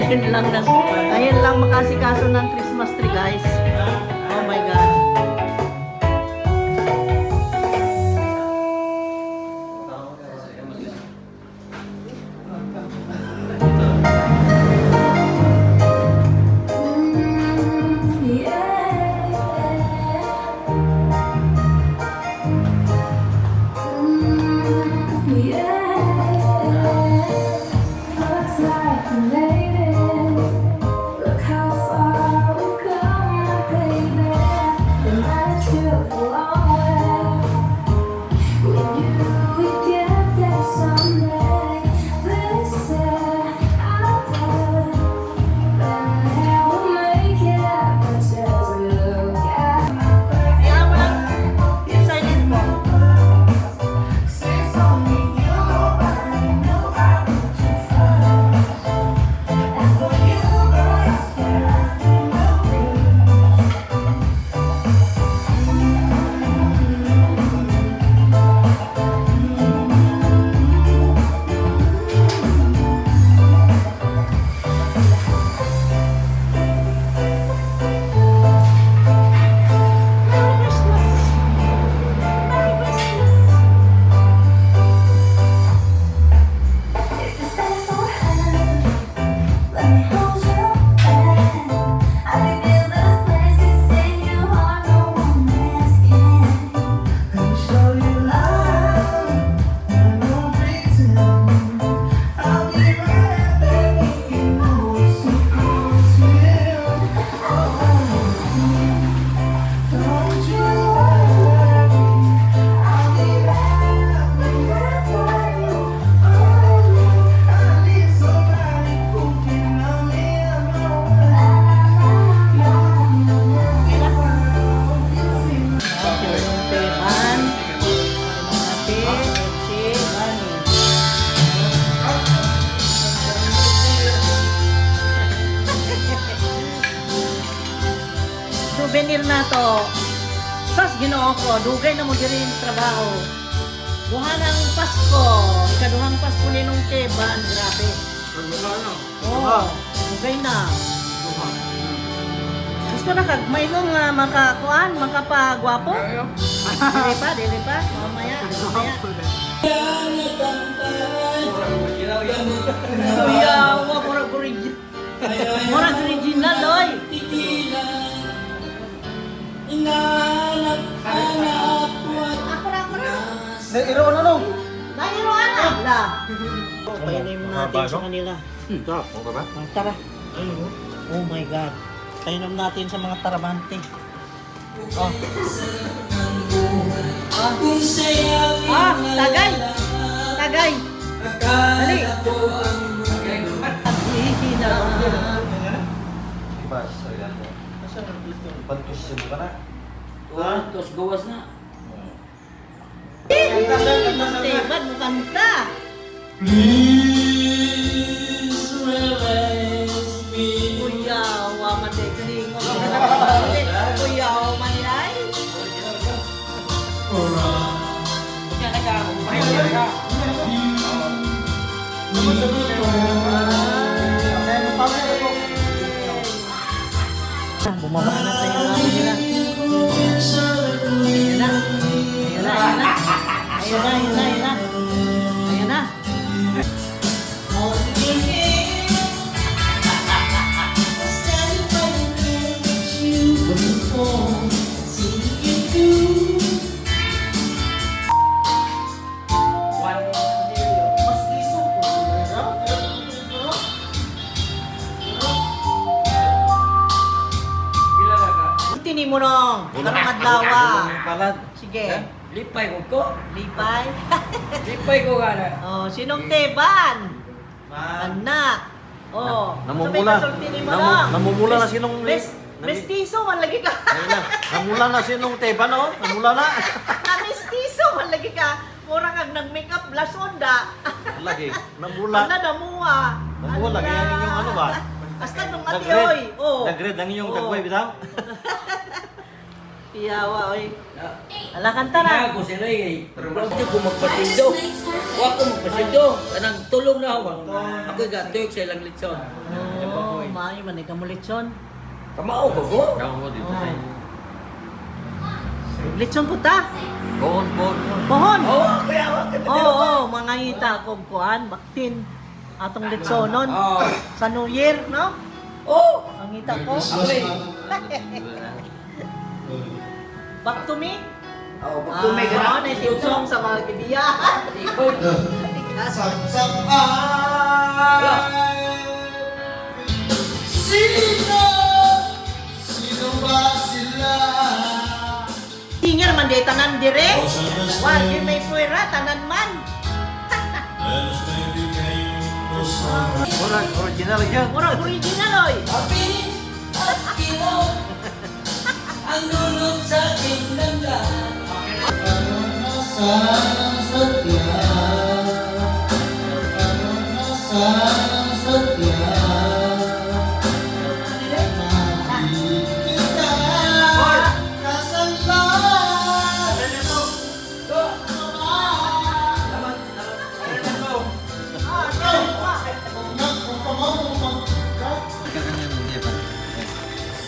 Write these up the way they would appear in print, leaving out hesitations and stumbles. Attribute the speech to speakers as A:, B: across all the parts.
A: Ngayon lang makasikaso ng Christmas tree, guys. Oh my God. Souvenir na to. Sas Ginoo ko, dugay na mo diri yung trabaho. Duha ng Pasko, ikaduhang Pasko ni nung Teban, grabe. Oh, dugay na. Gusto na kag may nung makakuan, makapagwapo? Dili pa, mamaya. Kuyawa, murag original, oy.
B: Nairoon ano?
A: Nairoon na! La! Painin mo natin sa kanila.
B: Okay ba?
A: Tara. Oh my God. Painom natin sa mga tarabante. Oh. Tagay! Tagay! Dali! Hihina.
B: Ibas, ayan mo. Pantos siya ka na.
C: Tos gawas na.
A: Teban mo kanta.
C: Please realize me.
A: Kuyawa man de klingo. Kuyawa man ay. Bumaba na tayo nila. Ayan na. Ayan na. Tini mo nung, karong adlawa. Sige.
C: Lipay ko.
A: Lipay.
C: Lipay ko gana.
A: Oh, sinong Teban? Anak. Oh,
B: Namumula. Namumula na sinong...
A: Mestizo, man lagi ka.
B: Namula na sinong Teban, no? Namula na.
A: Mestizo, man lagi ka. Mura kag nag-makeup blush onda.
B: Lagi. Namula.
A: Ano damuha?
B: Namula lagi ang inyong ano ba?
A: Hasta nung ati oy. Oh.
B: Nag-red ang inyong dagway, bitaw?
A: Iyawa oy. Ala kanta na.
C: Ako sila eh. Huwag ko magpasildo. Huwag ko magpasildo. Anang tulong na ako. Ako gatoy sa ilang litson.
A: maayo man ni kamo lechon.
C: Kamao ko ko.
B: Kamu mo dito sa inyo.
A: Lechon puta.
B: Pohon.
A: Pohon.
C: Oo, kaya wa ka.
A: Oo, mga ngita kong kuan, baktin. Atong lechonon
C: Oo.
A: sa New Year, no?
C: Oo.
A: Ang ngita ko.
C: Abre.
A: Back to me.
C: Oo, pagtumay ka na.
A: na song sa mga kibiyahan.
C: Ikoy.
A: Singer man di tanan dire. Wag di may puwera tanan man.
B: Original yan.
A: Mura original oy.
C: Happy mo ang lulot sa aking damdamin.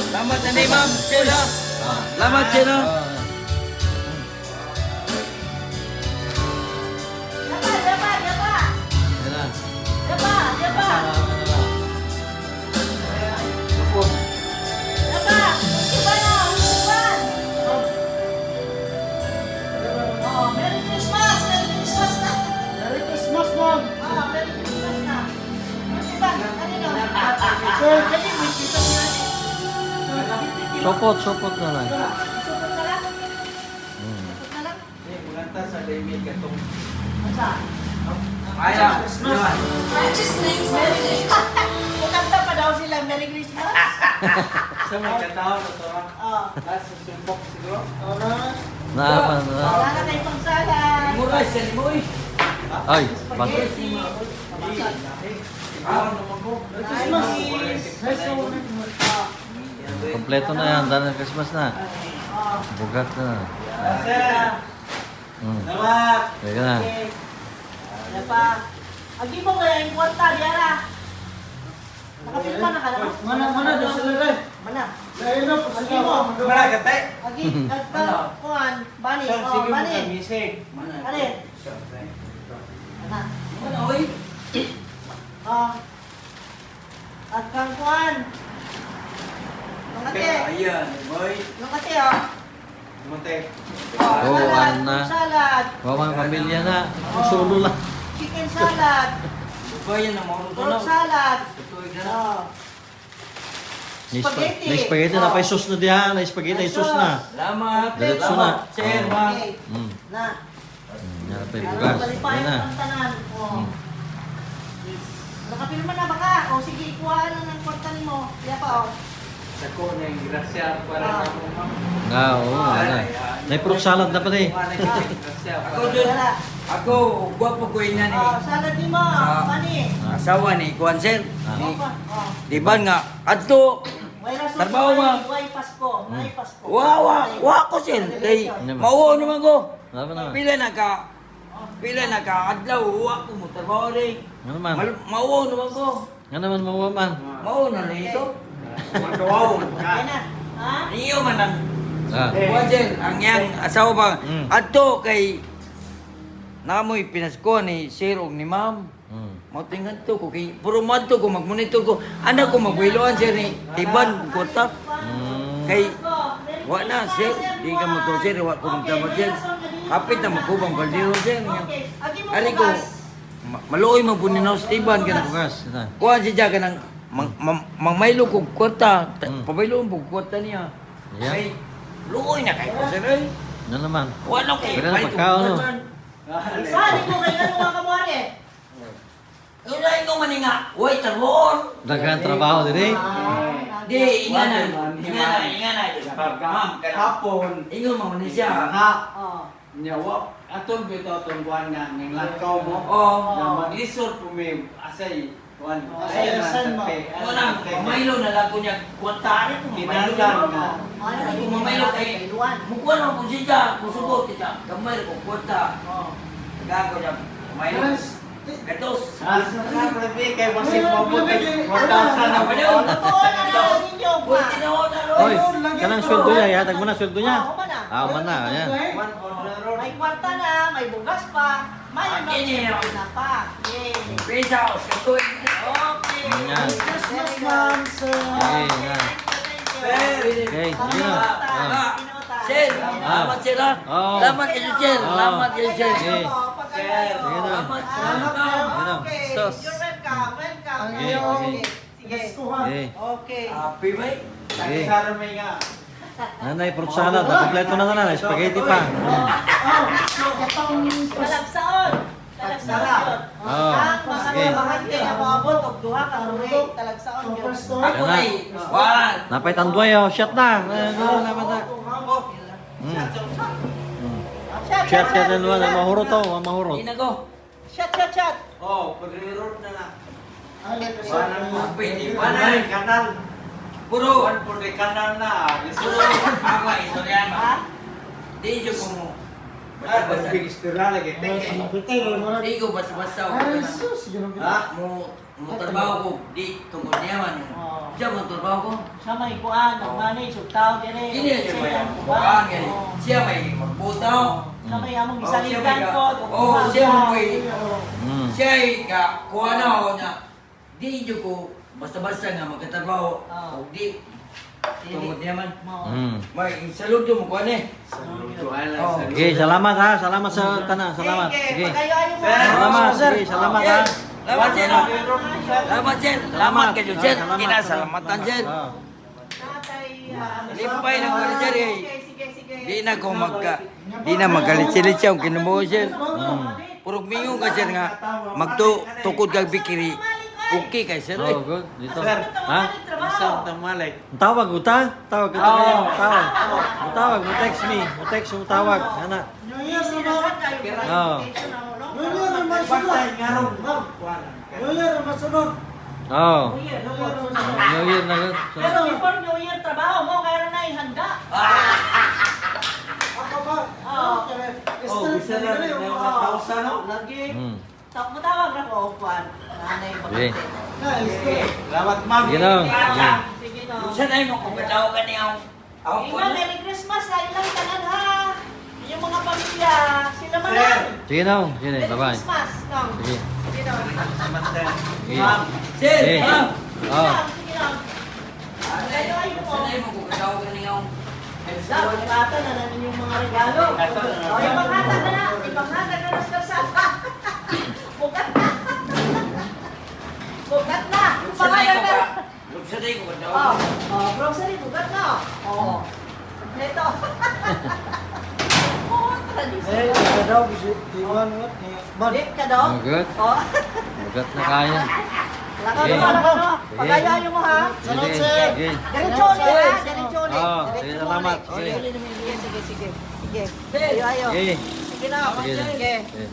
C: Selamat ni Ma'am Sheila. Selamat Sheila.
B: Sopot na lang.
C: Menganta sa limit katong
A: Aya.
C: Ayah.
A: Kanta pa daw sila, Merry Christmas.
C: Sa may katao na to.
A: Oh.
C: Nasa sumpok siguro.
B: Naapan na.
A: Wala na tayong pangsalan.
C: Mura sa limoy.
B: Ay, bakit? Kompleto na yan. Dahil ng Christmas na. Bugat na.
C: Selamat.
B: Kaya na.
A: Ano pa? Agi mo kaya yung kwarta, Diara. Nakapilma na ka na?
C: Mana doon sila rin?
A: Mana?
C: Agi mo. Mana katay?
A: Agi, kuhan, bani, bani. Bani. Ana.
C: Mana oy?
A: At kang kuhan. Nungate.
C: Ayan, boy.
A: Nungate, oh.
C: Monte.
B: Oo,
A: Salad,
B: na.
A: fruit salad.
B: Mga pamilya na. Solo lang.
A: Chicken salad.
C: Bayan na mo
A: Fruit salad.
C: Tuig
A: Oh. Spaghetti.
B: May spaghetti na pa sauce na diyan. May spaghetti ay sauce na.
C: Salamat.
B: Diretso na.
C: Sir,
B: Oo.
C: ma'am.
A: Okay. Na.
B: Yan pa yung
A: Alam
B: bugas.
A: mo, balipayan
B: Yan na.
A: ang tanan. Oh. Nakapilma na baka? O sige, ikuha lang ng kwarta ni mo. Kaya pa, oh.
C: Sako na yung grasya para kamo ma'am.
B: Nga, oo. Ano. May fruit salad na pa eh.
C: Ako dun. Ako, gwapo ko ina ni.
A: Oh, salad ni mo.
C: Ah.
A: Mani.
C: Asawa ni Kuan Sir.
B: Ah.
C: Ni
A: Oh.
C: Diban nga adto.
A: May rason
C: Trabaho,
A: sa
C: ma'am.
A: May Pasko. May Pasko.
C: Wa ko Sir. Kay mauo naman ko.
B: Ano ba naman?
C: Pila na ka adlaw wa ko mo trabaho rin.
B: Ano naman?
C: Mauo naman ko.
B: Ano naman mawaman?
C: Mauo na nito. Magkawawon
A: Ay na. Ha?
C: Niyo man ang
B: Ah.
C: Kuan Sir, ang yang asawa ba?
B: Mm.
C: Adto kay namoy pinasko ni Sir og ni Ma'am. Mautingan to ko kay puro madto ko magmonitor ko. Ana ko magwiloan Sir ni Tiban kota. Kay wa na Sir, di ka mo to Sir, wa ko magtama Sir. Kapit na magkubang kaldero Sir.
A: Okay. Agi mo
C: Ari ko
A: bukas.
C: maluoy man po ni Naus Tiban ka na.
B: Bugas. Ito.
C: Kuha siya ka ng mangmaylo kong kwarta.
B: Mm.
C: Pabaylo ang kwarta niya.
B: Yeah.
C: Ay, luoy na kay ko Sir. Ay.
B: Ano naman?
C: Wala kay
B: Pwede na pagkaon, no?
A: Isa, di ko kayo ano mga kamwari.
C: Unahin ko man nga, way tarbon.
B: Daghang trabaho din eh.
C: Di, inganan. Ma'am,
D: Hapon,
C: ingon mo man siya.
A: Oh.
D: nyawa, atong bito atong kuhan nga, ng lakaw mo.
C: Oh,
D: Na mag-isor po may asay, kuhan,
A: Asay, asan mo?
C: Una, mamaylo na lang ko niya kwantari ko. Mamaylo
D: Tinalan nga.
A: Ano
C: Ay,
A: yung
C: mamaylo
A: mga
C: kay
A: kailuan?
C: Mukha na po siya, kusugot kita. Gamay ko kwanta.
A: Oh.
C: Gago niya. Mamaylo. Gatos.
D: Asa ka, Rebe, kay masip mabuti. 1,000 na ba yun?
A: Totoo na lang ninyo pa.
C: Buti na ako na
B: Oy, kanang sweldo niya, ihatag mo na sweldo niya.
A: Oo, man na.
B: Ah, man na, ayan.
A: May kwarta na, may bugas pa, may na pa. Yay.
C: Pesa ako sa tuwing.
A: Okay.
B: Yan.
A: Christmas, ma'am, sir.
B: Okay, yan. Okay, sige na. Ah.
C: Sir, salamat sir ha.
B: Oo.
C: Salamat kayo sir.
B: Oo.
C: Salamat kayo sir.
B: Sige.
A: Sige
B: na.
C: Salamat sir.
A: Okay.
B: Sos.
A: You're welcome. Welcome.
B: Okay,
A: Okay.
B: sige.
A: Sige.
B: Okay.
A: Okay.
C: Happy ba?
B: Sige.
D: Sa may nga.
B: Nanay, fruit salad. Kompleto na na. Spaghetti pa.
A: Talagsaon. Talagsaon yun.
B: Oo.
A: Ang mga
B: Sige.
A: bahante na maabot og duha ka tuig. Talagsaon yun.
C: Ako na eh. One.
B: Napay tanduay, oh. Shot na. Naman na. Shot ka na naman. Mahurot, oh. Mahurot.
C: Hindi na ko.
A: Shot.
D: Oh, pag-reroll na lang.
C: Pwede pa
D: Ano
C: na.
D: yung kanal?
C: Puro.
D: Puro kanal na.
C: Puro. Ako ay istorya mo.
A: Ha?
C: Di ko mo.
D: Ah,
C: Basta-basta.
D: big istorya lagi.
C: Di ko basta-basta.
D: Ha?
C: Mo trabaho ko. Di tungkol niya man. Siya mo trabaho ko.
A: Sa may kuan, nag-manage og tao dire.
C: Hindi siya may buwan ganyan. Siya may magbutaw.
A: Sa may among
C: Oh, siya
A: gisaligan
C: may
A: ko.
C: oh, siya may
B: Mm.
C: siya ay kuha na ako na di ko basta-basta nga magkatrabaho. O di tungkol niya man.
B: Mm.
C: May saludo mo kuha ni. Oh.
B: Okay, salamat ha. Salamat sa tanan. Salamat. Sige.
A: Pagayo mo.
B: Salamat. Sige, salamat ha.
C: Salamat sir. Salamat sir. Salamat kayo sir.
B: Salamat.
C: Kinasalamatan sir.
B: Ah.
C: Limpay na ko ni sir eh.
A: Sige.
C: Di na ko di na magalit-silit siya kung kinumo sir.
B: Mm.
C: Puro mingo ka sir nga tukod kag bikiri. Okay kay sir eh.
B: Oh, good. Dito.
D: Sir.
B: Ha?
D: Isang tamalik.
B: Tawag uta? Tawag ka
D: Oo.
B: tayo. Tawag. Tawag, mo text me. Mo text mo tawag. Ana. Oo.
D: Basta nga ron.
B: Oh. New Year na good. So,
A: Pero before New Year, trabaho mo, kaya na ihanda.
D: Oh, bisa na rin. May 1,000 no?
A: Lagi.
B: mm.
A: Matawag na ko, Juan. Nanay
B: Sige.
A: bakante.
D: Salamat, ma'am.
B: Sige na. Sige.
A: Sige no.
C: Sa na mo kung kadaw ka niya. Ako po
A: Iba, Merry Christmas sa ilang tanan ha. Yung mga pamilya, sila man
D: Sir.
A: lang.
B: Sige na. Sige na.
A: Merry
B: Bye-bye.
A: Christmas. No.
B: Sige.
A: Sige no.
D: Salamat, sir.
B: Sige.
D: Ma'am.
C: Sir,
B: Sige.
C: ma'am.
B: Oh.
A: Sige no.
C: Sa na mo kung kadaw ka niya.
A: Dapat bata na namin yung mga regalo. O, yung panghata na na. Ipanghata na na sa kalsada. Bukat na. Bukat na. Yung
C: Sa na
A: panghata
C: ko
A: na.
C: ba? Sa na ko kadaw.
A: Grocery, bukat na. Oo. Ito. Oo, tradisyon. Balik ka daw?
B: Oh, good.
A: Oo.
B: Magat na kaya.
A: Lakaw
B: Sige.
A: mo, lakaw mo.
B: Sige.
A: Pagayahin mo ha.
B: Sige. Sige.
A: Diretso ulit ha. Diretso ulit.
B: Oo,
A: Diretso
B: sige,
A: mo
B: salamat.
A: ulit.
B: Sige.
A: Sige. Sige. Sige. Ayo, ayo.
B: Sige.
A: Sige na.
B: Sige.
A: Sige.
B: Sige.